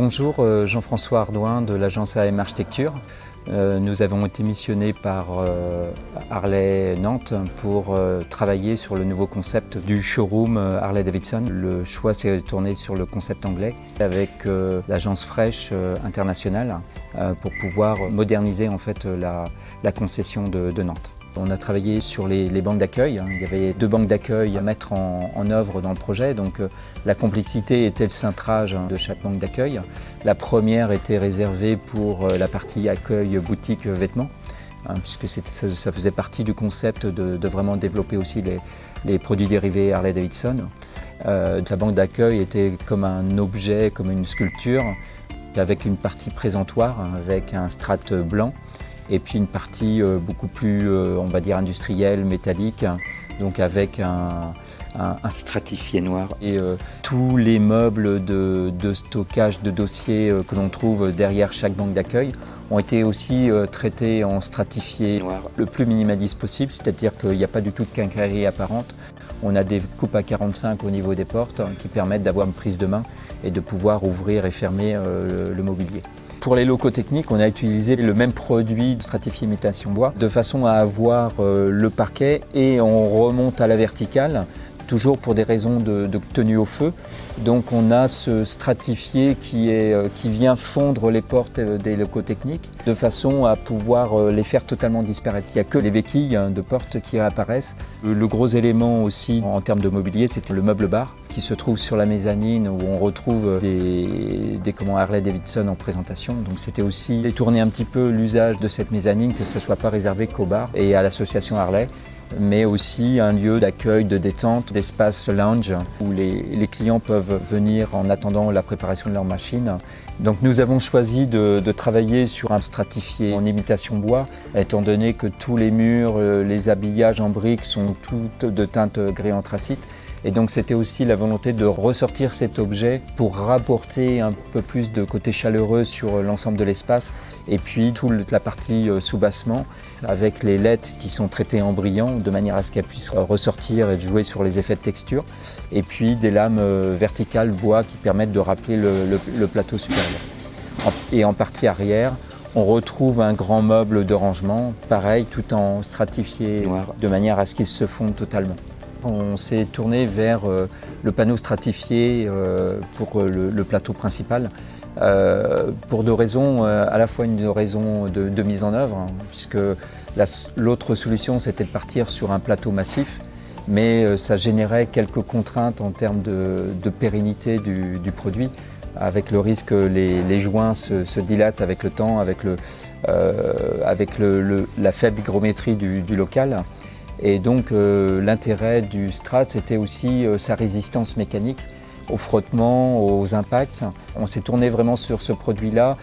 Bonjour, Jean-François Ardouin de l'agence AM Architecture. Nous avons été missionnés par Harley Nantes pour travailler sur le nouveau concept du showroom Harley-Davidson. Le choix s'est tourné sur le concept anglais avec l'agence Fresh internationale pour pouvoir moderniser en fait la concession de Nantes. On a travaillé sur les banques d'accueil. Il y avait 2 banques d'accueil à mettre en œuvre dans le projet. Donc la complexité était le cintrage de chaque banque d'accueil. La première était réservée pour la partie accueil boutique vêtements, puisque ça faisait partie du concept de vraiment développer aussi les produits dérivés Harley-Davidson. La banque d'accueil était comme un objet, comme une sculpture, avec une partie présentoir, avec un strat blanc. Et puis une partie beaucoup plus, on va dire, industrielle, métallique, donc avec un stratifié noir. Et tous les meubles de stockage de dossiers que l'on trouve derrière chaque banque d'accueil ont été aussi traités en stratifié noir le plus minimaliste possible, c'est-à-dire qu'il n'y a pas du tout de quincaillerie apparente. On a des coupes à 45 au niveau des portes qui permettent d'avoir une prise de main et de pouvoir ouvrir et fermer le mobilier. Pour les locaux techniques, on a utilisé le même produit de stratifié imitation bois de façon à avoir le parquet et on remonte à la verticale, toujours pour des raisons de tenue au feu. Donc on a ce stratifié qui vient fondre les portes des locaux techniques de façon à pouvoir les faire totalement disparaître. Il n'y a que les béquilles de porte qui apparaissent. Le gros élément aussi en termes de mobilier, c'était le meuble bar qui se trouve sur la mezzanine où on retrouve des Harley-Davidson en présentation. Donc c'était aussi détourner un petit peu l'usage de cette mezzanine, que ce ne soit pas réservé qu'au bar et à l'association Harley, mais aussi un lieu d'accueil, de détente, d'espace lounge où les clients peuvent venir en attendant la préparation de leur machine. Donc nous avons choisi de travailler sur un stratifié en imitation bois, étant donné que tous les murs, les habillages en briques sont tous de teinte gris anthracite. Et donc c'était aussi la volonté de ressortir cet objet pour rapporter un peu plus de côté chaleureux sur l'ensemble de l'espace. Et puis toute la partie soubassement avec les LED qui sont traités en brillant de manière à ce qu'elles puissent ressortir et jouer sur les effets de texture. Et puis des lames verticales bois qui permettent de rappeler le plateau supérieur. Et en partie arrière, on retrouve un grand meuble de rangement, pareil, tout en stratifié noir, de manière à ce qu'il se fonde totalement. On s'est tourné vers le panneau stratifié pour le plateau principal pour 2 raisons, à la fois une raison de mise en œuvre, puisque l'autre solution c'était de partir sur un plateau massif, mais ça générait quelques contraintes en termes de pérennité du produit, avec le risque que les joints se dilatent avec le temps, avec la faible hygrométrie du local. Et donc l'intérêt du Strat, c'était aussi sa résistance mécanique au frottement, aux impacts. On s'est tourné vraiment sur ce produit-là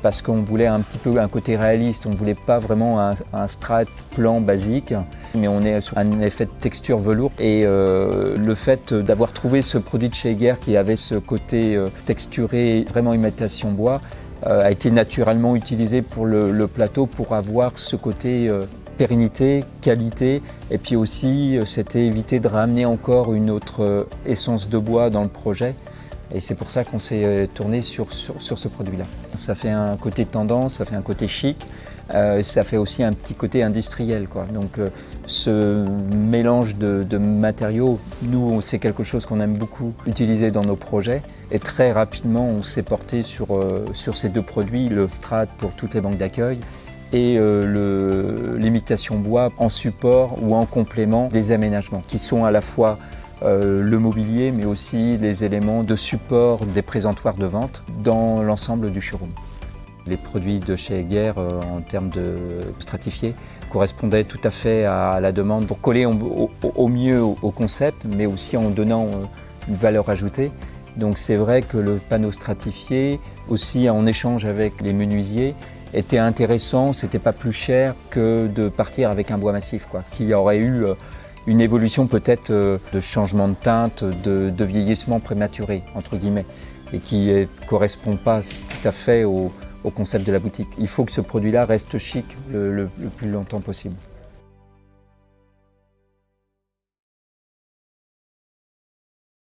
parce qu'on voulait un petit peu un côté réaliste. On ne voulait pas vraiment un Strat plan basique, mais on est sur un effet de texture velours. Et le fait d'avoir trouvé ce produit de chez Heger qui avait ce côté texturé, vraiment imitation bois, a été naturellement utilisé pour le plateau pour avoir ce côté pérennité, qualité, et puis aussi c'était éviter de ramener encore une autre essence de bois dans le projet. Et c'est pour ça qu'on s'est tourné sur ce produit-là. Ça fait un côté tendance, ça fait un côté chic, ça fait aussi un petit côté industriel, quoi. Donc ce mélange de matériaux, nous c'est quelque chose qu'on aime beaucoup utiliser dans nos projets. Et très rapidement on s'est porté sur ces 2 produits, le Strat pour toutes les banques d'accueil, et l'imitation bois en support ou en complément des aménagements qui sont à la fois le mobilier mais aussi les éléments de support des présentoirs de vente dans l'ensemble du showroom. Les produits de chez Heger en termes de stratifié correspondaient tout à fait à la demande pour coller au mieux au concept mais aussi en donnant une valeur ajoutée. Donc c'est vrai que le panneau stratifié, aussi en échange avec les menuisiers, était intéressant, c'était pas plus cher que de partir avec un bois massif, quoi, qui aurait eu une évolution peut-être de changement de teinte, de vieillissement prématuré, entre guillemets, et qui ne correspond pas tout à fait au concept de la boutique. Il faut que ce produit-là reste chic le plus longtemps possible.